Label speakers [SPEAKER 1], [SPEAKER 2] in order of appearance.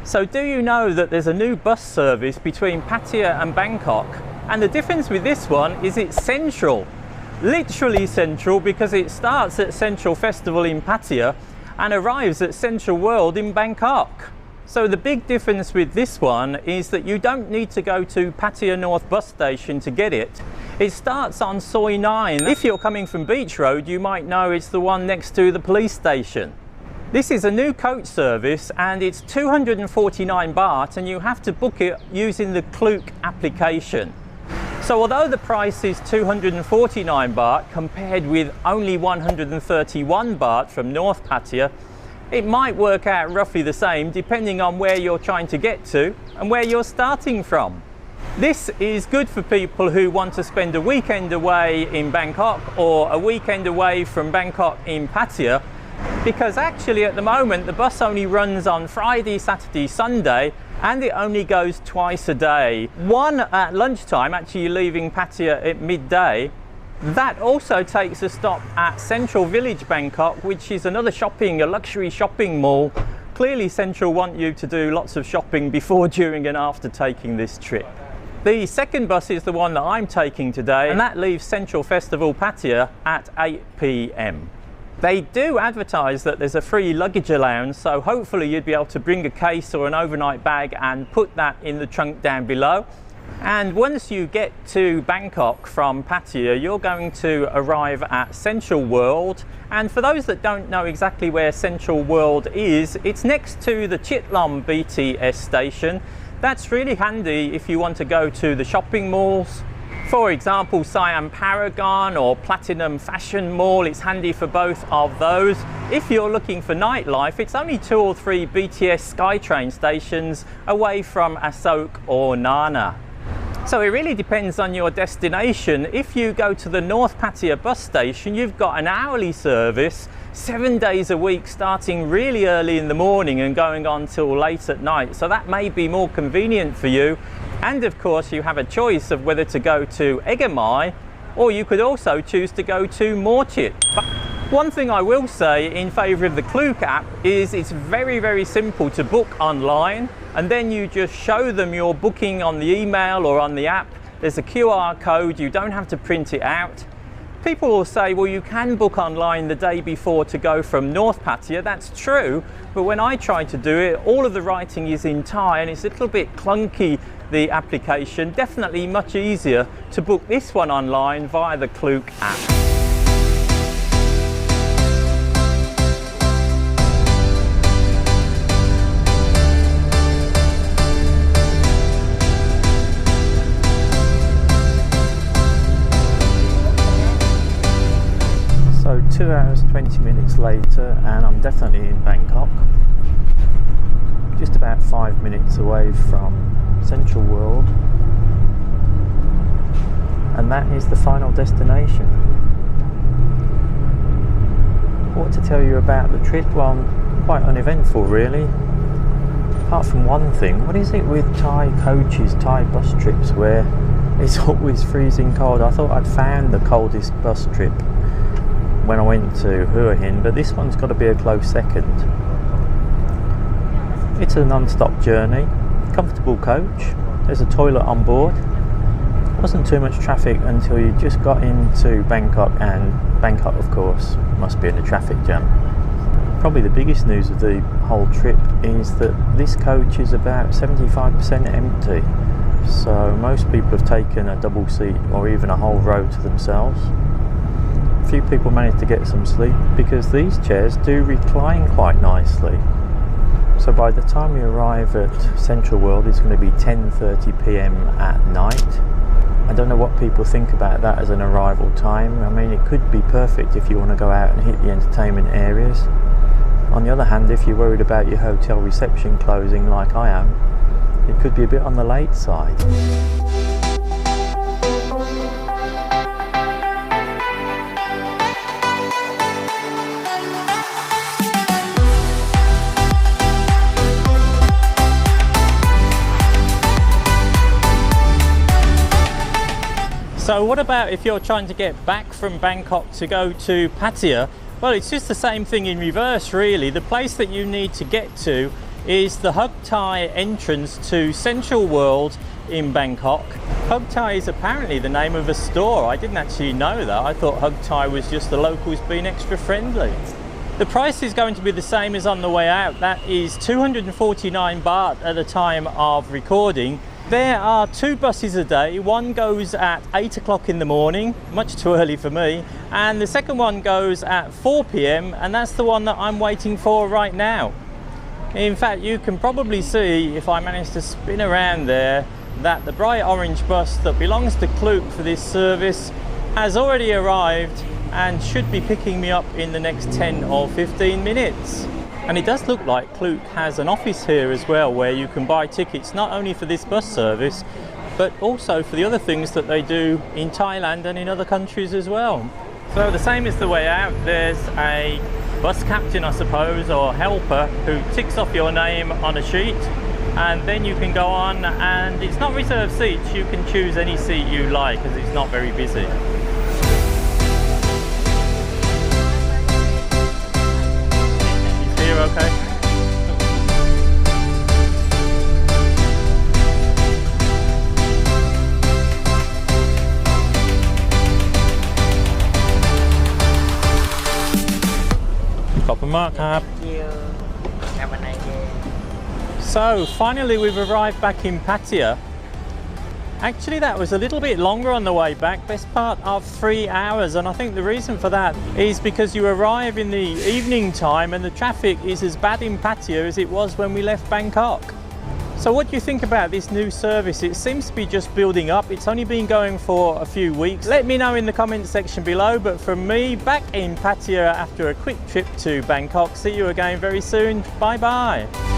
[SPEAKER 1] So do you know that there's a new bus service between Pattaya and Bangkok? And the difference with this one is it's central. Literally central, because it starts at Central Festival in Pattaya and arrives at CentralWorld in Bangkok. So the big difference with this one is that you don't need to go to Pattaya North Bus Station to get it. It starts on Soi 9. If you're coming from Beach Road, you might know it's the one next to the police station. This is a new coach service and it's 249 baht, and you have to book it using the Klook application. So although the price is 249 baht compared with only 131 baht from North Pattaya, it might work out roughly the same depending on where you're trying to get to and where you're starting from. This is good for people who want to spend a weekend away in Bangkok or a weekend away from Bangkok in Pattaya, because actually at the moment the bus only runs on Friday, Saturday, Sunday, and it only goes twice a day. One at lunchtime, actually leaving Pattaya at midday. That also takes a stop at Central Village Bangkok, which is another a luxury shopping mall. Clearly Central want you to do lots of shopping before, during and after taking this trip. The second bus is the one that I'm taking today, and that leaves Central Festival Pattaya at 8 p.m. They do advertise that there's a free luggage allowance, so hopefully you'd be able to bring a case or an overnight bag and put that in the trunk down below. And once you get to Bangkok from Pattaya, you're going to arrive at CentralWorld. And for those that don't know exactly where CentralWorld is, it's next to the Chitlom BTS station. That's really handy if you want to go to the shopping malls. For example, Siam Paragon or Platinum Fashion Mall, it's handy for both of those. If you're looking for nightlife, it's only 2 or 3 BTS SkyTrain stations away from Asok or Nana. So it really depends on your destination. If you go to the North Pattaya bus station, you've got an hourly service 7 days a week, starting really early in the morning and going on till late at night. So that may be more convenient for you. And of course you have a choice of whether to go to Ekkamai, or you could also choose to go to Mor Chit. But one thing I will say in favour of the Klook app is it's very simple to book online, and then you just show them your booking on the email or on the app. There's a QR code, you don't have to print it out. People will say, well, you can book online the day before to go from North Pattaya. That's true, but when I try to do it, all of the writing is in Thai and it's a little bit clunky, the application. Definitely much easier to book this one online via the Klook app. So 2 hours 20 minutes later and I'm definitely in Bangkok, just about 5 minutes away from CentralWorld, and that is the final destination. What to tell you about the trip? Well, quite uneventful really, apart from one thing. What is it with Thai coaches, Thai bus trips, where it's always freezing cold? I thought I'd found the coldest bus trip when I went to Hua Hin, but this one's got to be a close second. It's a non-stop journey, comfortable coach, there's a toilet on board. Wasn't too much traffic until you just got into Bangkok, and Bangkok of course must be in a traffic jam. Probably the biggest news of the whole trip is that this coach is about 75% empty. So most people have taken a double seat or even a whole row to themselves. A few people managed to get some sleep because these chairs do recline quite nicely. So by the time we arrive at CentralWorld, it's going to be 10:30 p.m. at night. I don't know what people think about that as an arrival time. I mean, it could be perfect if you want to go out and hit the entertainment areas. On the other hand, if you're worried about your hotel reception closing like I am, it could be a bit on the late side. So what about if you're trying to get back from Bangkok to go to Pattaya? Well, it's just the same thing in reverse really. The place that you need to get to is the Hug Thai entrance to CentralWorld in Bangkok. Hug Thai is apparently the name of a store. I didn't actually know that. I thought Hug Thai was just the locals being extra friendly. The price is going to be the same as on the way out. That is 249 baht at the time of recording. There are 2 buses a day. One goes at 8 o'clock in the morning, much too early for me, and the second one goes at 4 p.m. and that's the one that I'm waiting for right now. In fact, you can probably see, if I manage to spin around there, that the bright orange bus that belongs to Klook for this service has already arrived and should be picking me up in the next 10 or 15 minutes. And it does look like Klook has an office here as well, where you can buy tickets not only for this bus service, but also for the other things that they do in Thailand and in other countries as well. So the same as the way out, there's a bus captain, I suppose, or helper, who ticks off your name on a sheet, and then you can go on, and it's not reserved seats. You can choose any seat you like, because it's not very busy. Okay.
[SPEAKER 2] Have a nice day.
[SPEAKER 1] So finally we've arrived back in Pattaya. Actually, that was a little bit longer on the way back, best part of 3 hours, and I think the reason for that is because you arrive in the evening time and the traffic is as bad in Pattaya as it was when we left Bangkok. So what do you think about this new service? It seems to be just building up. It's only been going for a few weeks. Let me know in the comments section below, but from me, back in Pattaya after a quick trip to Bangkok. See you again very soon. Bye bye.